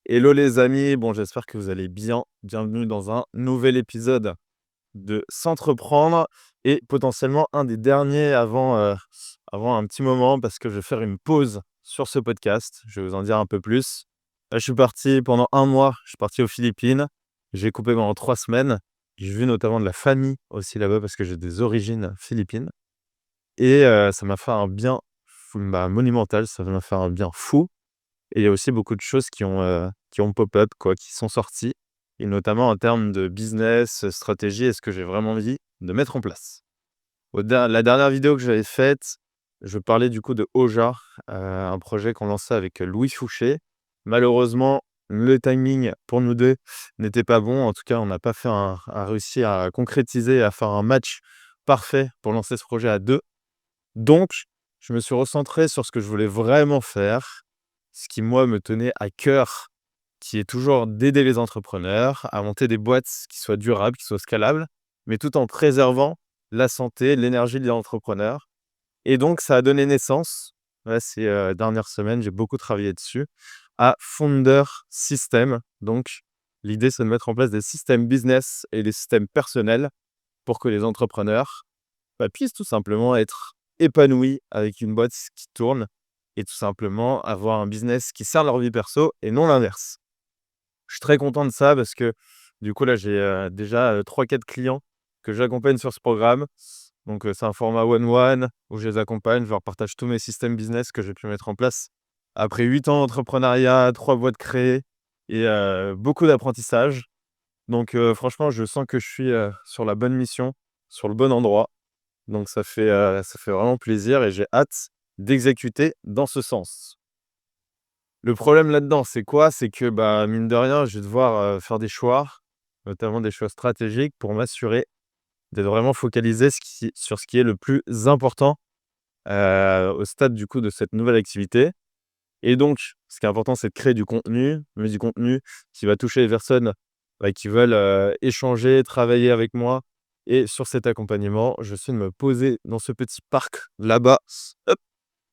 Hello les amis, bon j'espère que vous allez bien. Bienvenue dans un nouvel épisode de S'entreprendre et potentiellement un des derniers avant un petit moment parce que je vais faire une pause sur ce podcast. Je vais vous en dire un peu plus. Là, je suis parti pendant un mois, je suis parti aux Philippines. J'ai coupé pendant 3 semaines. J'ai vu notamment de la famille aussi là-bas parce que j'ai des origines philippines. Et ça m'a fait un bien monumental, ça m'a fait un bien fou. Et il y a aussi beaucoup de choses qui ont pop-up quoi, qui sont sorties et notamment en termes de business, stratégie et ce que j'ai vraiment envie de mettre en place. La dernière vidéo que j'avais faite, je parlais du coup de Oja, un projet qu'on lançait avec Louis Fouché. Malheureusement, le timing pour nous 2 n'était pas bon. En tout cas, on n'a pas réussi à concrétiser, à faire un match parfait pour lancer ce projet à 2. Donc, je me suis recentré sur ce que je voulais vraiment faire, ce qui, moi, me tenait à cœur, qui est toujours d'aider les entrepreneurs à monter des boîtes qui soient durables, qui soient scalables, mais tout en préservant la santé, l'énergie des entrepreneurs. Et donc, ça a donné naissance, ouais, ces dernières semaines, j'ai beaucoup travaillé dessus, à Founder System. Donc, l'idée, c'est de mettre en place des systèmes business et des systèmes personnels pour que les entrepreneurs puissent tout simplement être épanouis avec une boîte qui tourne et tout simplement avoir un business qui sert leur vie perso et non l'inverse. Je suis très content de ça parce que du coup là j'ai, déjà, 3-4 clients que j'accompagne sur ce programme. Donc, c'est un format one one où je les accompagne, je leur partage tous mes systèmes business que j'ai pu mettre en place après 8 ans d'entrepreneuriat, 3 boîtes créées et beaucoup d'apprentissage. Donc, franchement je sens que je suis, sur la bonne mission, sur le bon endroit. Donc ça fait vraiment plaisir et j'ai hâte d'exécuter dans ce sens. Le problème là-dedans, c'est quoi? C'est que, mine de rien, je vais devoir, faire des choix, notamment des choix stratégiques pour m'assurer d'être vraiment focalisé sur ce qui est le plus important, au stade du coup de cette nouvelle activité. Et donc ce qui est important, c'est de créer du contenu, mais du contenu qui va toucher les personnes, qui veulent, échanger, travailler avec moi. Et sur cet accompagnement, je suis de me poser dans ce petit parc là-bas. Hop,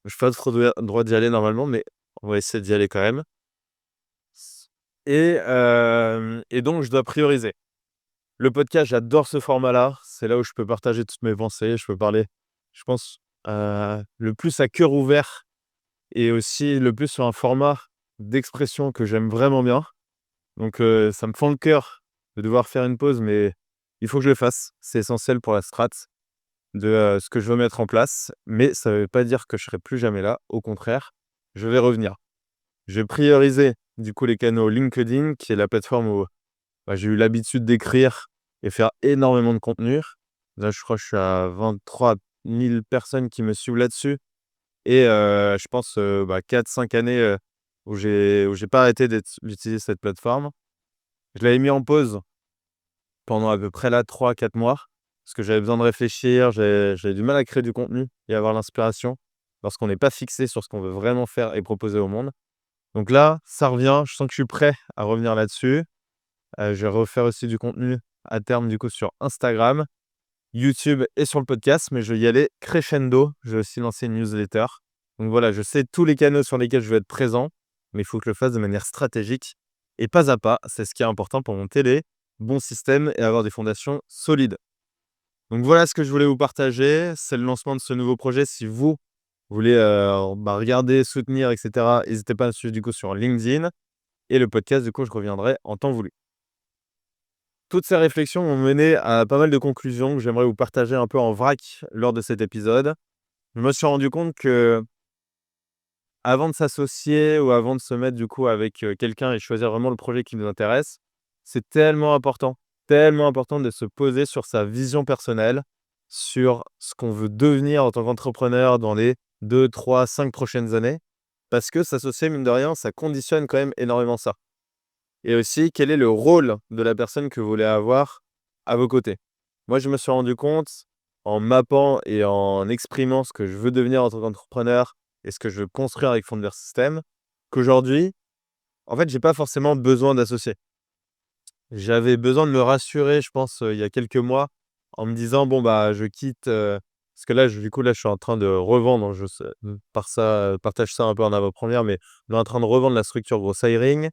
j'ai pas trop droit d'y aller normalement, mais on va essayer d'y aller quand même. Et donc je dois prioriser. Le podcast, j'adore ce format-là. C'est là où je peux partager toutes mes pensées. Je peux parler, je pense, le plus à cœur ouvert et aussi le plus sur un format d'expression que j'aime vraiment bien. Donc, ça me fend le cœur de devoir faire une pause, mais il faut que je le fasse. C'est essentiel pour la strat de, ce que je veux mettre en place. Mais ça ne veut pas dire que je serai plus jamais là. Au contraire, je vais revenir. Je vais prioriser, du coup, les canaux LinkedIn, qui est la plateforme où, j'ai eu l'habitude d'écrire et faire énormément de contenu. Là, je crois que je suis à 23 000 personnes qui me suivent là-dessus et je pense, 4-5 années, où j'ai pas arrêté d'utiliser cette plateforme. Je l'avais mis en pause pendant à peu près là 3-4 mois parce que j'avais besoin de réfléchir, j'avais du mal à créer du contenu et avoir l'inspiration lorsqu'on n'est pas fixé sur ce qu'on veut vraiment faire et proposer au monde. Donc là, ça revient, je sens que je suis prêt à revenir là-dessus. Je vais refaire aussi du contenu à terme du coup sur Instagram, YouTube et sur le podcast, mais je vais y aller crescendo. Je vais aussi lancer une newsletter. Donc voilà, je sais tous les canaux sur lesquels je vais être présent, mais il faut que je le fasse de manière stratégique et pas à pas. C'est ce qui est important pour monter les bons systèmes et avoir des fondations solides. Donc voilà ce que je voulais vous partager. C'est le lancement de ce nouveau projet. Si vous voulez regarder, soutenir, etc., n'hésitez pas à me suivre du coup sur LinkedIn. Et le podcast, du coup, je reviendrai en temps voulu. Toutes ces réflexions m'ont mené à pas mal de conclusions que j'aimerais vous partager un peu en vrac lors de cet épisode. Je me suis rendu compte que avant de s'associer ou avant de se mettre du coup avec, quelqu'un et choisir vraiment le projet qui nous intéresse, c'est tellement important de se poser sur sa vision personnelle, sur ce qu'on veut devenir en tant qu'entrepreneur dans les 2, 3, 5 prochaines années. Parce que s'associer, mine de rien, ça conditionne quand même énormément ça. Et aussi, quel est le rôle de la personne que vous voulez avoir à vos côtés? Moi, je me suis rendu compte, en mappant et en exprimant ce que je veux devenir en tant qu'entrepreneur et ce que je veux construire avec Founder System, qu'aujourd'hui, en fait, j'ai pas forcément besoin d'associer. J'avais besoin de me rassurer, je pense, il y a quelques mois, en me disant: «Bon, je quitte», parce que là, je suis en train de revendre, je sais, partage ça un peu en avant-première, mais on est en train de revendre la structure Grosse Hiring.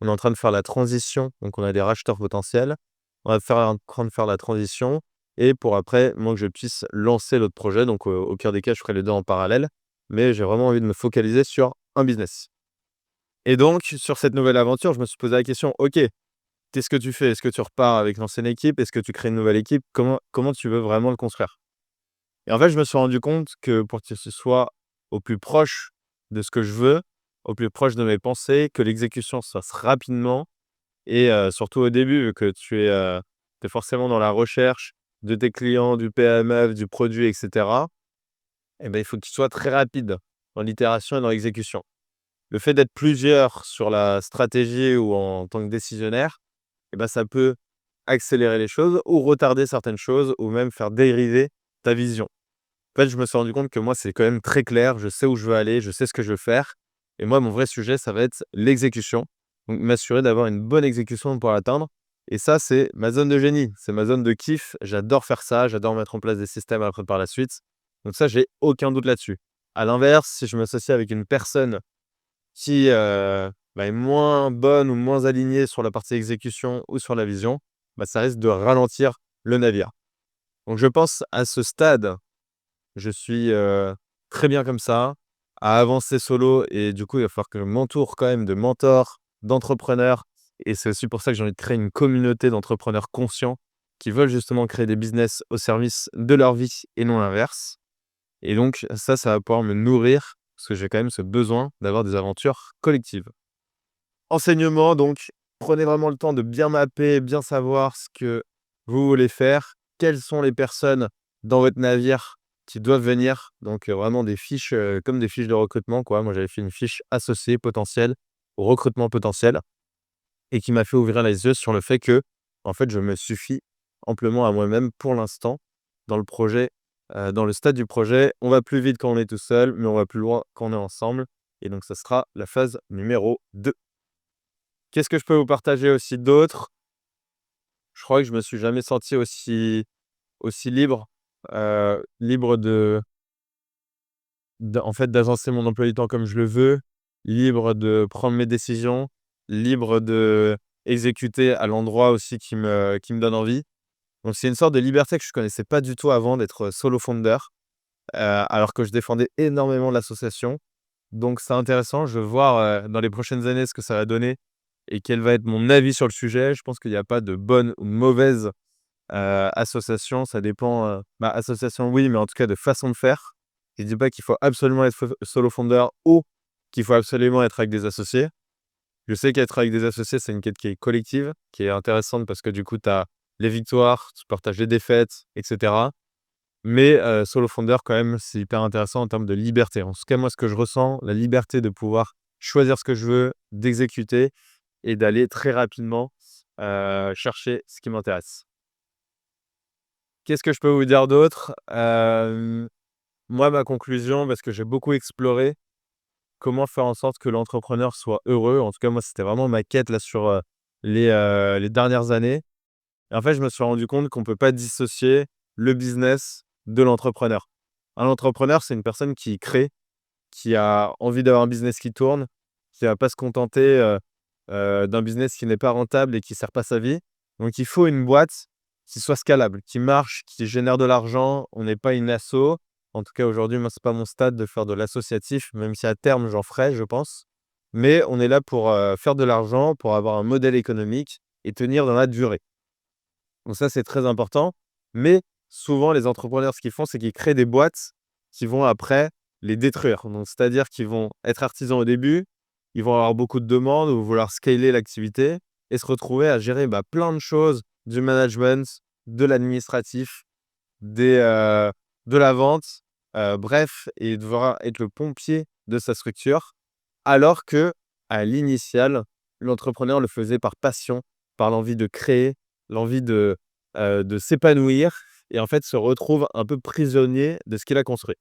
On est en train de faire la transition, donc on a des racheteurs potentiels. On va en train de faire la transition et pour après, moi, que je puisse lancer l'autre projet. Donc, au pire des cas, je ferai les 2 en parallèle, mais j'ai vraiment envie de me focaliser sur un business. Et donc sur cette nouvelle aventure, je me suis posé la question: «OK, qu'est-ce que tu fais? Est-ce que tu repars avec l'ancienne équipe? Est-ce que tu crées une nouvelle équipe? Comment tu veux vraiment le construire?» Et en fait, je me suis rendu compte que pour que ce soit au plus proche de ce que je veux, au plus proche de mes pensées, que l'exécution se fasse rapidement et surtout au début, vu que tu es forcément dans la recherche de tes clients, du PMF, du produit et cetera, et ben, il faut que tu sois très rapide dans l'itération et dans l'exécution. Le fait d'être plusieurs sur la stratégie ou en tant que décisionnaire, et ben, ça peut accélérer les choses ou retarder certaines choses ou même faire dériver ta vision. En fait, je me suis rendu compte que moi, c'est quand même très clair. Je sais où je veux aller, je sais ce que je veux faire. Et moi, mon vrai sujet, ça va être l'exécution. Donc, m'assurer d'avoir une bonne exécution pour l'atteindre. Et ça, c'est ma zone de génie. C'est ma zone de kiff. J'adore faire ça. J'adore mettre en place des systèmes après par la suite. Donc, ça, j'ai aucun doute là-dessus. À l'inverse, si je m'associe avec une personne qui bah, est moins bonne ou moins alignée sur la partie exécution ou sur la vision, bah, ça risque de ralentir le navire. Donc, je pense à ce stade je suis, très bien comme ça, à avancer solo et du coup, il va falloir que je m'entoure quand même de mentors, d'entrepreneurs et c'est aussi pour ça que j'ai envie de créer une communauté d'entrepreneurs conscients qui veulent justement créer des business au service de leur vie et non l'inverse et donc ça va pouvoir me nourrir parce que j'ai quand même ce besoin d'avoir des aventures collectives. Enseignement donc, prenez vraiment le temps de bien mapper, bien savoir ce que vous voulez faire. Quelles sont les personnes dans votre navire qui doivent venir? Donc, vraiment des fiches, comme des fiches de recrutement, quoi. Moi, j'avais fait une fiche associé potentiel au recrutement potentiel et qui m'a fait ouvrir les yeux sur le fait que, en fait, je me suffis amplement à moi-même pour l'instant dans le projet, dans le stade du projet. On va plus vite quand on est tout seul, mais on va plus loin quand on est ensemble et donc ça sera la phase numéro 2. Qu'est-ce que je peux vous partager aussi d'autre? Je crois que je me suis jamais senti aussi libre, libre en fait, d'agencer mon emploi du temps comme je le veux, libre de prendre mes décisions, libre d'exécuter à l'endroit aussi qui me donne envie. Donc c'est une sorte de liberté que je connaissais pas du tout avant d'être solo founder, alors que je défendais énormément l'association. Donc c'est intéressant, je veux voir, dans les prochaines années ce que ça va donner et quel va être mon avis sur le sujet. Je pense qu'il y a pas de bonne ou mauvaise, association. Ça dépend, association oui, mais en tout cas de façon de faire. Je dis pas qu'il faut absolument être solo founder ou qu'il faut absolument être avec des associés. Je sais qu'être avec des associés, c'est une quête qui est collective, qui est intéressante parce que du coup, tu as les victoires, tu partages les défaites et cetera. Mais solo founder quand même, c'est hyper intéressant en termes de liberté. En tout cas, moi, ce que je ressens, la liberté de pouvoir choisir ce que je veux, d'exécuter et d'aller très rapidement, chercher ce qui m'intéresse. Qu'est-ce que je peux vous dire d'autre? Moi, ma conclusion, parce que j'ai beaucoup exploré comment faire en sorte que l'entrepreneur soit heureux. En tout cas, moi, c'était vraiment ma quête là sur, les dernières années et en fait, je me suis rendu compte qu'on ne peut pas dissocier le business de l'entrepreneur. Un entrepreneur, c'est une personne qui crée, qui a envie d'avoir un business qui tourne, qui va pas se contenter, d'un business qui n'est pas rentable et qui sert pas sa vie. Donc il faut une boîte qui soit scalable, qui marche, qui génère de l'argent. On n'est pas une asso. En tout cas, aujourd'hui, moi, c'est pas mon stade de faire de l'associatif, même si à terme, j'en ferai, je pense. Mais on est là pour, faire de l'argent, pour avoir un modèle économique et tenir dans la durée. Donc ça, c'est très important. Mais souvent, les entrepreneurs, ce qu'ils font, c'est qu'ils créent des boîtes qui vont après les détruire. Donc, c'est-à-dire qu'ils vont être artisans au début, ils vont avoir beaucoup de demandes ou vouloir scaler l'activité et se retrouver à gérer plein de choses, du management, de l'administratif, de la vente, bref, et devoir être le pompier de sa structure, alors que à l'initial, l'entrepreneur le faisait par passion, par l'envie de créer, l'envie de s'épanouir et en fait se retrouve un peu prisonnier de ce qu'il a construit.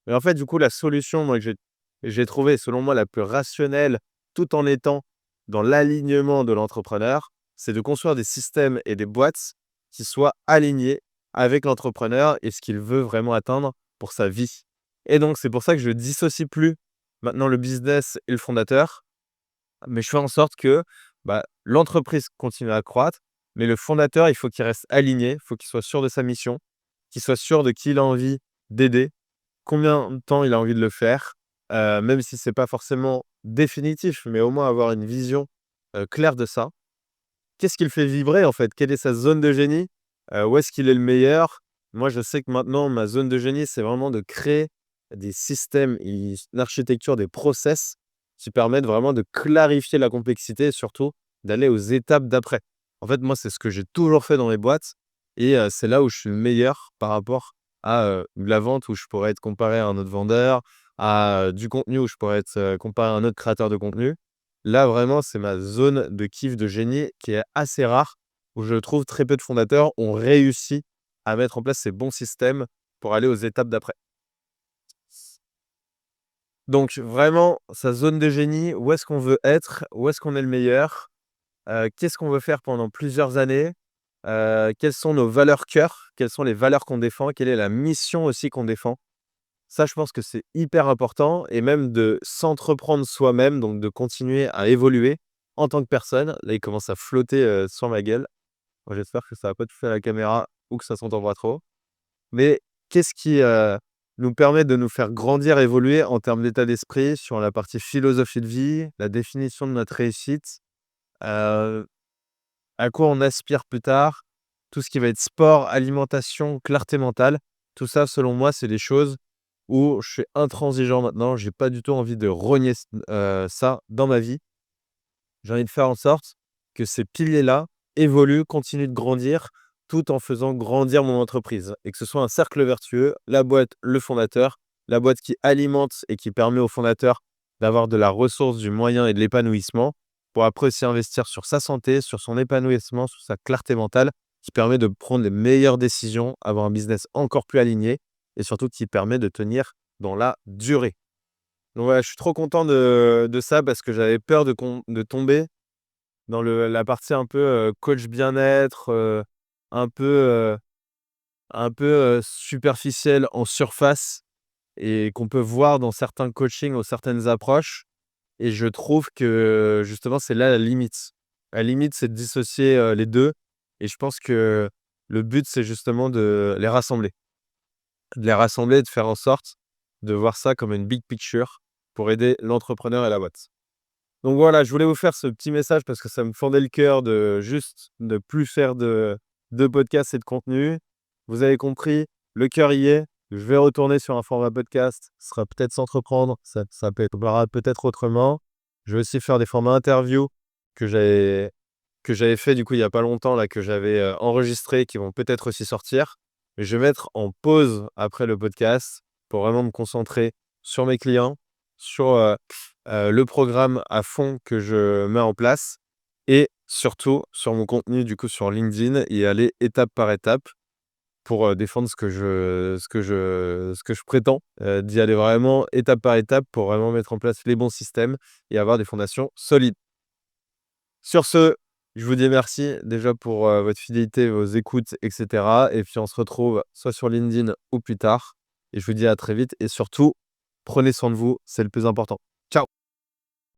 Mais en fait, du coup, la solution, moi, que j'ai trouvée, selon moi, la plus rationnelle, tout en étant dans l'alignement de l'entrepreneur, c'est de construire des systèmes et des boîtes qui soient alignés avec l'entrepreneur et ce qu'il veut vraiment atteindre pour sa vie. Et donc, c'est pour ça que je dissocie plus maintenant le business et le fondateur, mais je fais en sorte que l'entreprise continue à croître, mais le fondateur, il faut qu'il reste aligné, il faut qu'il soit sûr de sa mission, qu'il soit sûr de qui il a envie d'aider, combien de temps il a envie de le faire, même si c'est pas forcément définitif, mais au moins avoir une vision, claire de ça. Qu'est-ce qui le fait vibrer, en fait? Quelle est sa zone de génie? Où est-ce qu'il est le meilleur? Moi, je sais que maintenant, ma zone de génie, c'est vraiment de créer des systèmes et une architecture, des process qui permettent vraiment de clarifier la complexité et surtout d'aller aux étapes d'après. En fait, moi, c'est ce que j'ai toujours fait dans mes boîtes et c'est là où je suis le meilleur par rapport à, de la vente où je pourrais être comparé à un autre vendeur, à, du contenu où je pourrais être, comparé à un autre créateur de contenu. Là, vraiment, c'est ma zone de kiff, de génie qui est assez rare, où je trouve très peu de fondateurs ont réussi à mettre en place ces bons systèmes pour aller aux étapes d'après. Donc vraiment, sa zone de génie, où est-ce qu'on veut être? Où est-ce qu'on est le meilleur? Qu'est-ce qu'on veut faire pendant plusieurs années? Quelles sont nos valeurs cœur? Quelles sont les valeurs qu'on défend? Quelle est la mission aussi qu'on défend? Ça, je pense que c'est hyper important et même de s'entreprendre soi-même, donc de continuer à évoluer en tant que personne. Là, il commence à flotter, sur ma gueule. Bon, j'espère que ça va pas toucher à la caméra ou que ça s'entend pas trop. Mais qu'est-ce qui, nous permet de nous faire grandir, évoluer en termes d'état d'esprit sur la partie philosophie de vie, la définition de notre réussite, heu, à quoi on aspire plus tard, tout ce qui va être sport, alimentation, clarté mentale. Tout ça, selon moi, c'est des choses où je suis intransigeant maintenant. J'ai pas du tout envie de renier ça dans ma vie. J'ai envie de faire en sorte que ces piliers-là évoluent, continuent de grandir, tout en faisant grandir mon entreprise et que ce soit un cercle vertueux, la boîte, le fondateur, la boîte qui alimente et qui permet au fondateur d'avoir de la ressource, du moyen et de l'épanouissement pour après aussi investir sur sa santé, sur son épanouissement, sur sa clarté mentale, qui permet de prendre les meilleures décisions, avoir un business encore plus aligné et surtout qui permet de tenir dans la durée. Donc voilà, je suis trop content de ça parce que j'avais peur de tomber dans la partie un peu, coach bien-être, un peu, superficielle en surface et qu'on peut voir dans certains coachings ou certaines approches et je trouve que justement c'est là la limite. La limite, c'est de dissocier, les 2 et je pense que le but, c'est justement de les rassembler. De les rassembler et de faire en sorte de voir ça comme une big picture pour aider l'entrepreneur et la boîte. Donc voilà, je voulais vous faire ce petit message parce que ça me fendait le cœur de juste ne plus faire de podcast et de contenu. Vous avez compris, le cœur y est. Je vais retourner sur un format podcast. Ce sera peut-être s'entreprendre, ça peut être peut-être autrement. Je vais aussi faire des formats interviews que j'avais fait du coup il y a pas longtemps là, que j'avais, enregistrés qui vont peut-être aussi sortir. Mais je vais mettre en pause après le podcast pour vraiment me concentrer sur mes clients, sur, le programme à fond que je mets en place et surtout sur mon contenu du coup sur LinkedIn et aller étape par étape pour, défendre ce que je prétends, d'y aller vraiment étape par étape pour vraiment mettre en place les bons systèmes et avoir des fondations solides. Sur ce, je vous dis merci déjà pour, votre fidélité, vos écoutes et cetera et puis on se retrouve soit sur LinkedIn ou plus tard et je vous dis à très vite et surtout, prenez soin de vous, c'est le plus important. Ciao.